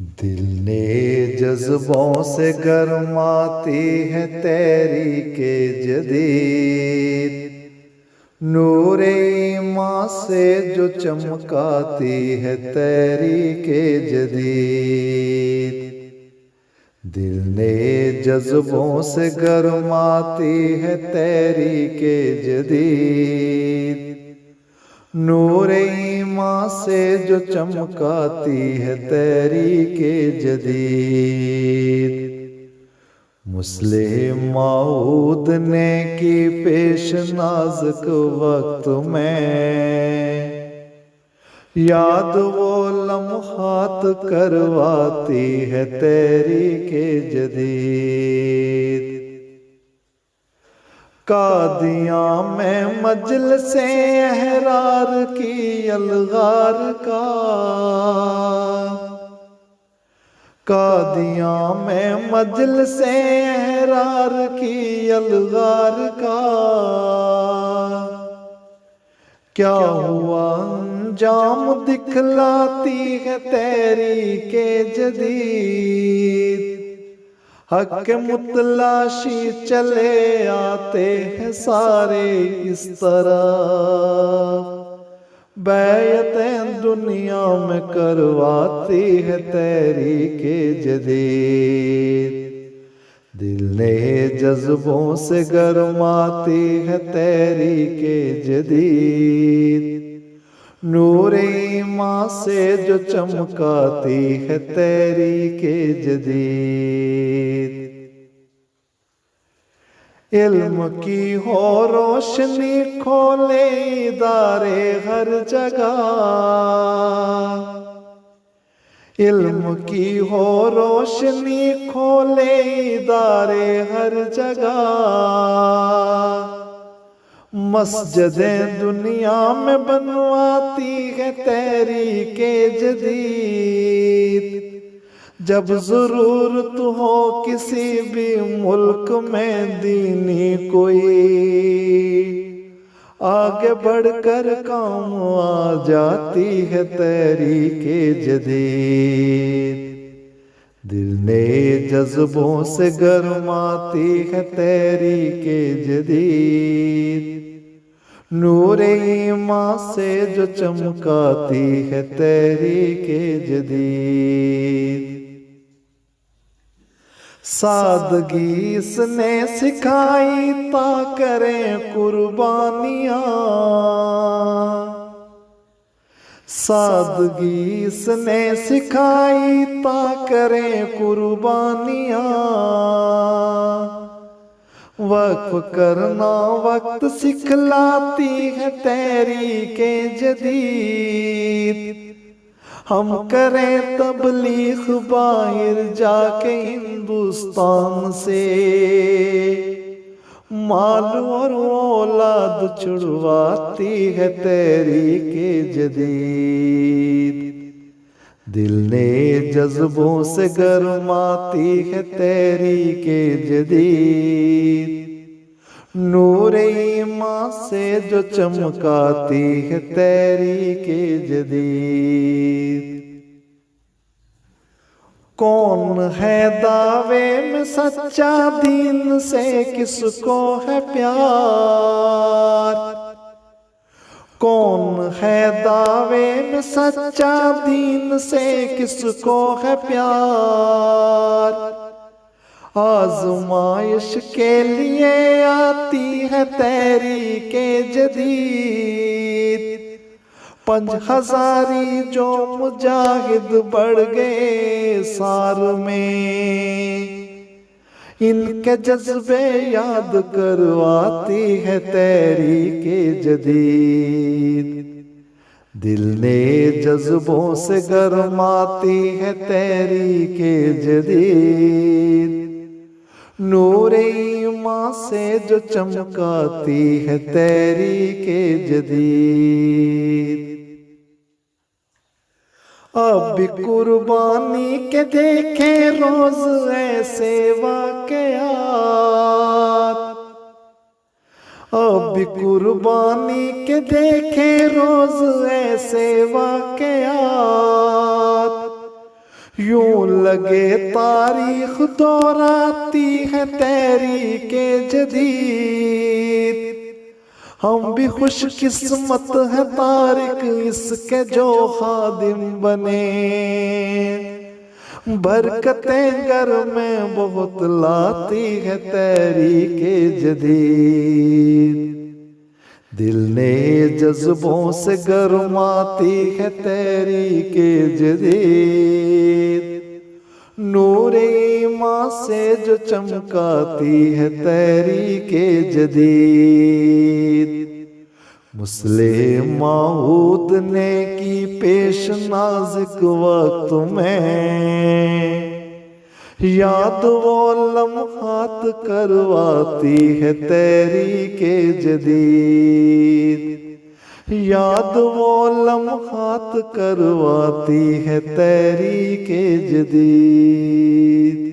दिल ने जज्बों से गरमाती है तहरीके जदीद, नूरे ईमान से जो चमकाती है तहरीके जदीद। दिल ने जज्बों से गरमाती है तहरीके जदीद, नूरे ईमान से जो चमकाती है तहरीके जदीद। मुस्लिम माऊद ने की पेश नाज़ुक वक्त में, याद वो लम्हात करवाती है तहरीके जदीद। कादियां में मजलिसे अहरार की अलगार का, कादियां में मजलिसे अहरार की अलगार का, क्या हुआ अंजाम दिखलाती है तहरीके जदीद। हक मुतलाशी चले आते हैं सारे इस तरह, बैयतें दुनिया में करवाती है तहरीके जदीद। दिल ने जज्बों से गरमाती है तहरीके जदीद, नूरे ईमान से जो चमकाती है तहरीके जदीद। इल्म की हो रोशनी खोले इदारे हर जगह, इल्म की हो रोशनी खोले इदारे हर जगह। मस्जिदें दुनिया में बनवाती है तहरीके जदीद, जब ज़रूरत हो किसी भी मुल्क में दीनी कोई, आगे बढ़कर काम आ जाती है तहरीके जदीद। दिल ने जज्बों से गरमाती है तहरीके जदीद, नूरे ईमान से जो चमकाती है तहरीके जदीद। सादगी इसने सिखाई ता करें कुर्बानियाँ, सादगी इसने सिखाई ता करें कुर्बानियाँ। वक्फ करना वक्त सिखलाती है तहरीके जदीद, हम करें तबलीग बाहर जाके हिंदुस्तान से, माल और औलाद छुड़वाती है तहरीके जदीद। दिल ने जज्बों से गरमाती है तहरीके जदीद, नूरे ईमान से जो चमकाती है तहरीके जदीद। कौन है दावे में सच्चा दीन से किसको है प्यार, कौन है दावे में सच्चा दीन से किसको है प्यार। आज़माइश के लिए आती है तहरीके जदीद, 5000 जो मुजाहिद बढ़ गए सार में, इनके जज्बे याद करवाती है तहरीके जदीद। दिल ने जज्बों से गरमाती है तहरीके जदीद, नूरे ईमान से जो चमकाती है तहरीके जदीद। अब भी कुर्बानी के देखे रोज ऐसे वाकयात, अब भी कुर्बानी के देखे रोज ऐसे वाकयात। यूं लगे तारीख दोहराती है तहरीके जदीद। हम भी खुश किस्मत है तारिक इसके जो खादिम बने। बरकतें घर में बहुत लाती है तहरीके जदीद। दिल ने जज्बों से गरमाती है तहरीके जदीद। नूरे ईमान से जो चमकाती है तहरीके जदीद। मुस्लिम माऊद ने की पेश नाज़ुक वक्त में। याद वो लम्हात करवाती है तहरीके जदीद। याद वो लम्हात करवाती है तहरीके जदीद।